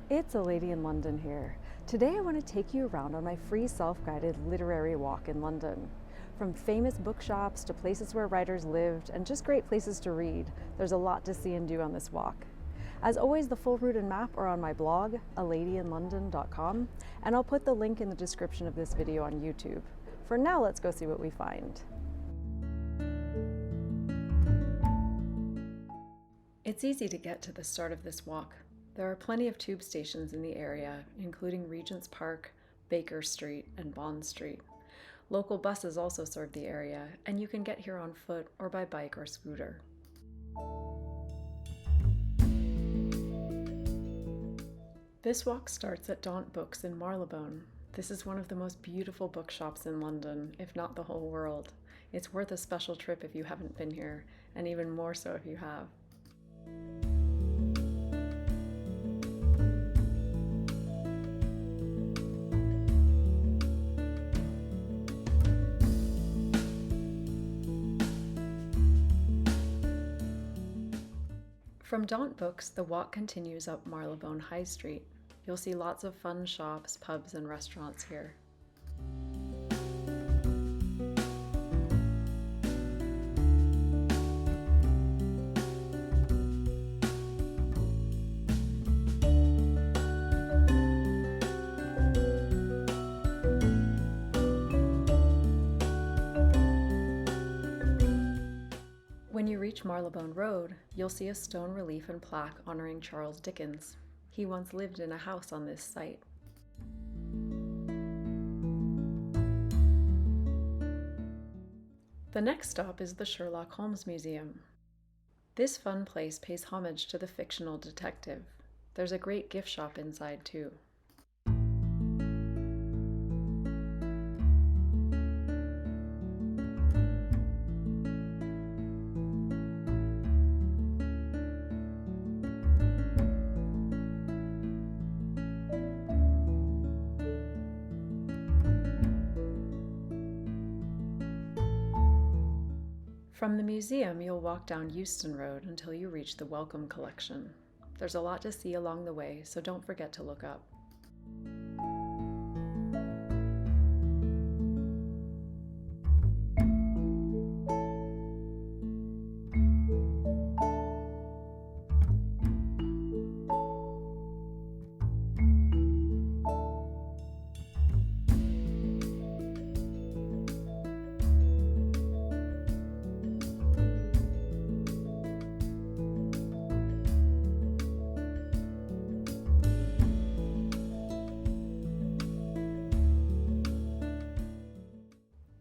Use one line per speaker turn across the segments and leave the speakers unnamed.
It's a lady in London here. Today I want to take you around on my free self-guided literary walk in London. From famous bookshops to places where writers lived and just great places to read, there's a lot to see and do on this walk. As always, the full route and map are on my blog, aladyinlondon.com, and I'll put the link in the description of this video on YouTube. For now, let's go see what we find. It's easy to get to the start of this walk. There are plenty of tube stations in the area, including Regent's Park, Baker Street, and Bond Street. Local buses also serve the area, and you can get here on foot or by bike or scooter. This walk starts at Daunt Books in Marylebone. This is one of the most beautiful bookshops in London, if not the whole world. It's worth a special trip if you haven't been here, and even more so if you have. From Daunt Books, the walk continues up Marylebone High Street. You'll see lots of fun shops, pubs, and restaurants here. When you reach Marylebone Road, you'll see a stone relief and plaque honoring Charles Dickens. He once lived in a house on this site. The next stop is the Sherlock Holmes Museum. This fun place pays homage to the fictional detective. There's a great gift shop inside too. From the museum, you'll walk down Euston Road until you reach the Wellcome Collection. There's a lot to see along the way, so don't forget to look up.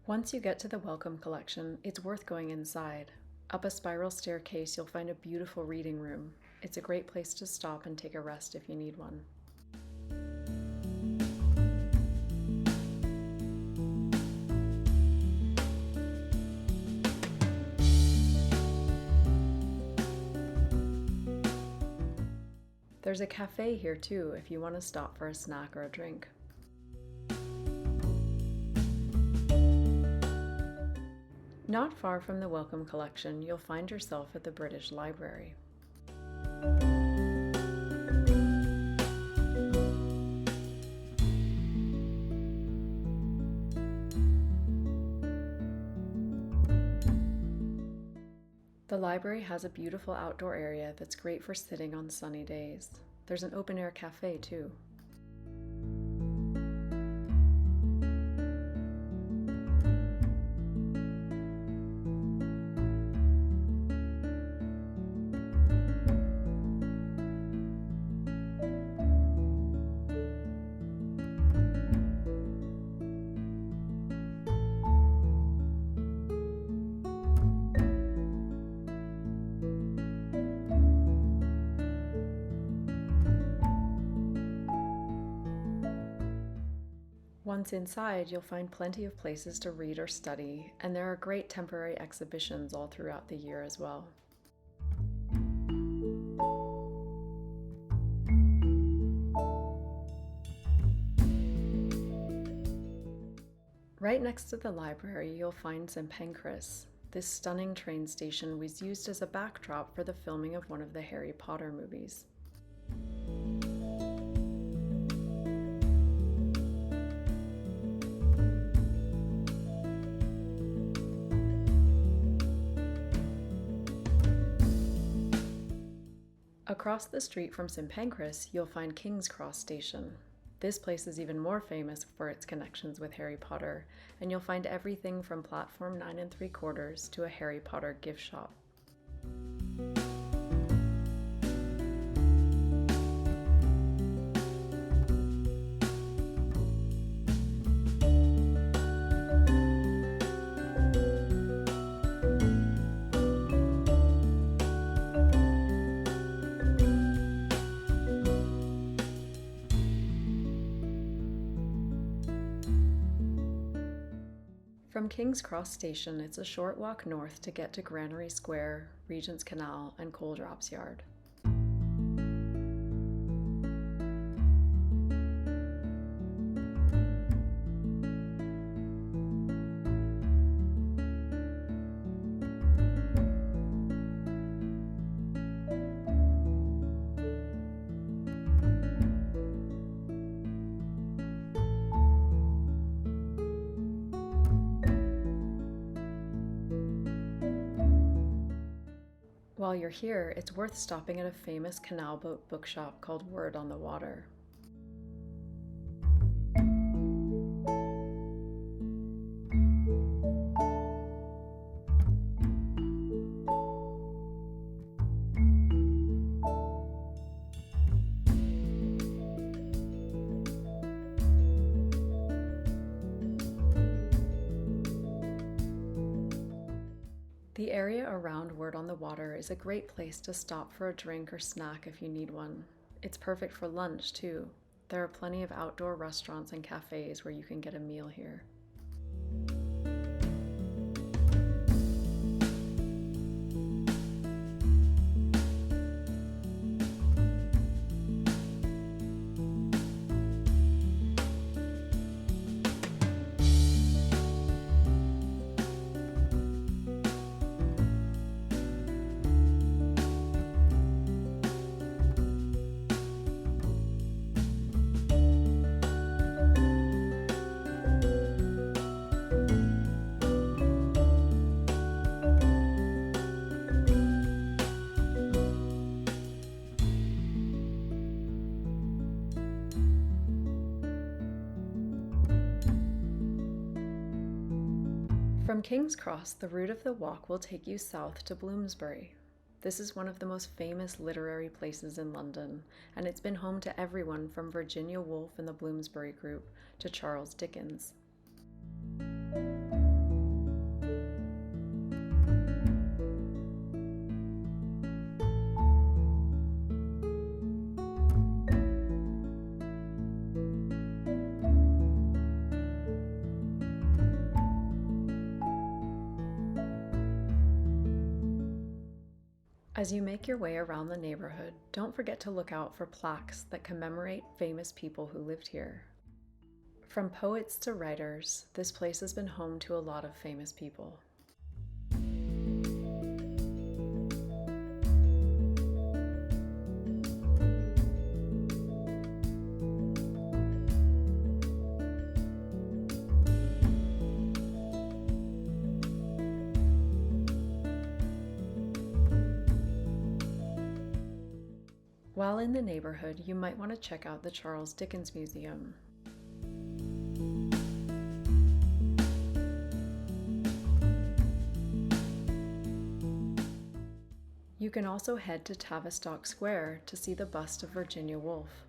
Once you get to the Wellcome Collection, it's worth going inside. Up a spiral staircase, you'll find a beautiful reading room. It's a great place to stop and take a rest if you need one. There's a cafe here too if you want to stop for a snack or a drink. Not far from the Wellcome Collection, you'll find yourself at the British Library. The library has a beautiful outdoor area that's great for sitting on sunny days. There's an open-air cafe too. Once inside, you'll find plenty of places to read or study, and there are great temporary exhibitions all throughout the year as well. Right next to the library, you'll find some Pancras. This stunning train station was used as a backdrop for the filming of one of the Harry Potter movies. Across the street from St. Pancras, you'll find King's Cross Station. This place is even more famous for its connections with Harry Potter, and you'll find everything from platform 9 3/4 to a Harry Potter gift shop. From King's Cross Station, it's a short walk north to get to Granary Square, Regent's Canal, and Coldrops Yard. While you're here, it's worth stopping at a famous canal boat bookshop called Word on the Water. The area around Word on the Water is a great place to stop for a drink or snack if you need one. It's perfect for lunch too. There are plenty of outdoor restaurants and cafes where you can get a meal here. From King's Cross, the route of the walk will take you south to Bloomsbury. This is one of the most famous literary places in London, and it's been home to everyone from Virginia Woolf and the Bloomsbury Group to Charles Dickens. As you make your way around the neighborhood, don't forget to look out for plaques that commemorate famous people who lived here. From poets to writers, this place has been home to a lot of famous people. While in the neighborhood, you might want to check out the Charles Dickens Museum. You can also head to Tavistock Square to see the bust of Virginia Woolf.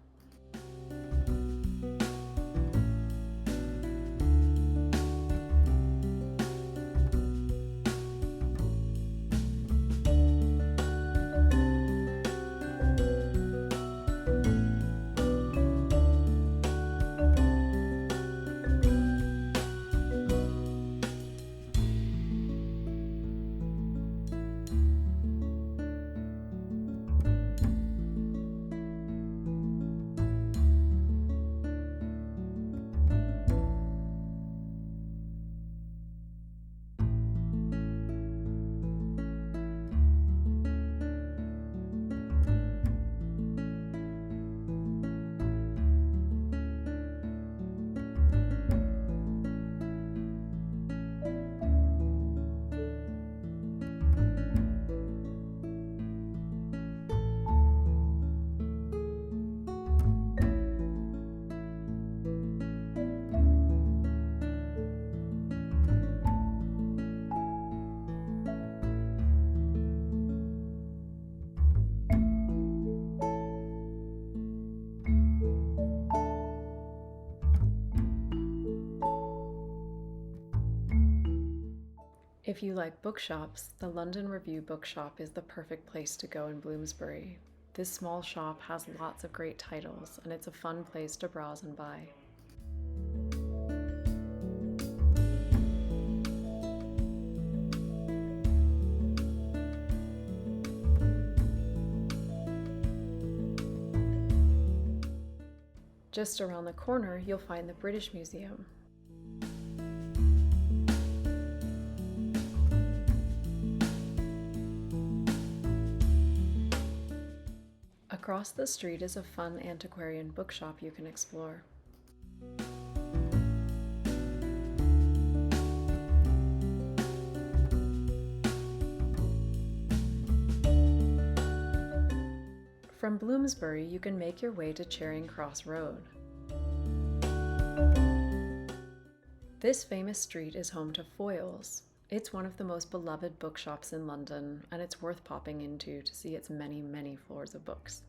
If you like bookshops, the London Review Bookshop is the perfect place to go in Bloomsbury. This small shop has lots of great titles, and it's a fun place to browse and buy. Just around the corner, you'll find the British Museum. Across the street is a fun antiquarian bookshop you can explore. From Bloomsbury, you can make your way to Charing Cross Road. This famous street is home to Foyles. It's one of the most beloved bookshops in London, and it's worth popping into to see its many, many floors of books.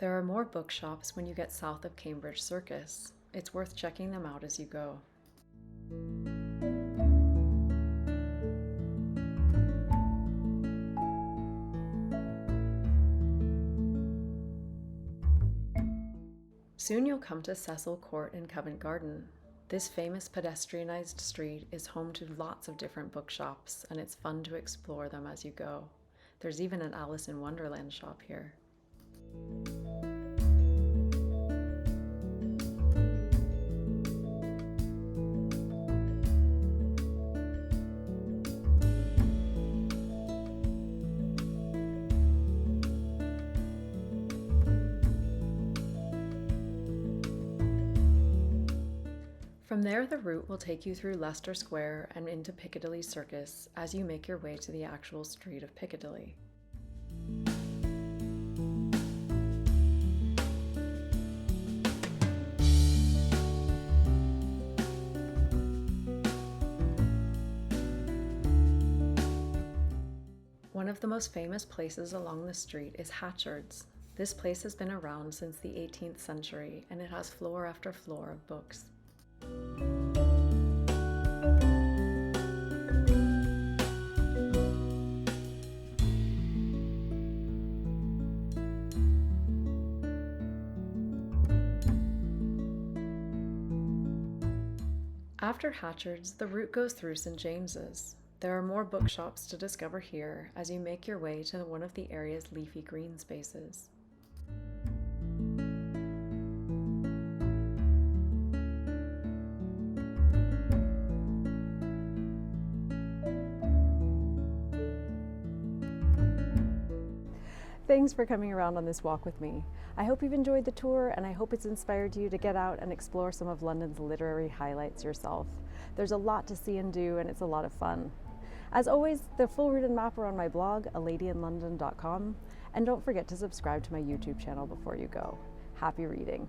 There are more bookshops when you get south of Cambridge Circus. It's worth checking them out as you go. Soon you'll come to Cecil Court in Covent Garden. This famous pedestrianized street is home to lots of different bookshops, and it's fun to explore them as you go. There's even an Alice in Wonderland shop here. From there, the route will take you through Leicester Square and into Piccadilly Circus as you make your way to the actual street of Piccadilly. One of the most famous places along the street is Hatchards. This place has been around since the 18th century, and it has floor after floor of books. After Hatchards, the route goes through St. James's. There are more bookshops to discover here as you make your way to one of the area's leafy green spaces.
Thanks for coming around on this walk with me. I hope you've enjoyed the tour, and I hope it's inspired you to get out and explore some of London's literary highlights yourself. There's a lot to see and do, and it's a lot of fun. As always, the full route and map are on my blog, aladyinlondon.com, and don't forget to subscribe to my YouTube channel before you go. Happy reading.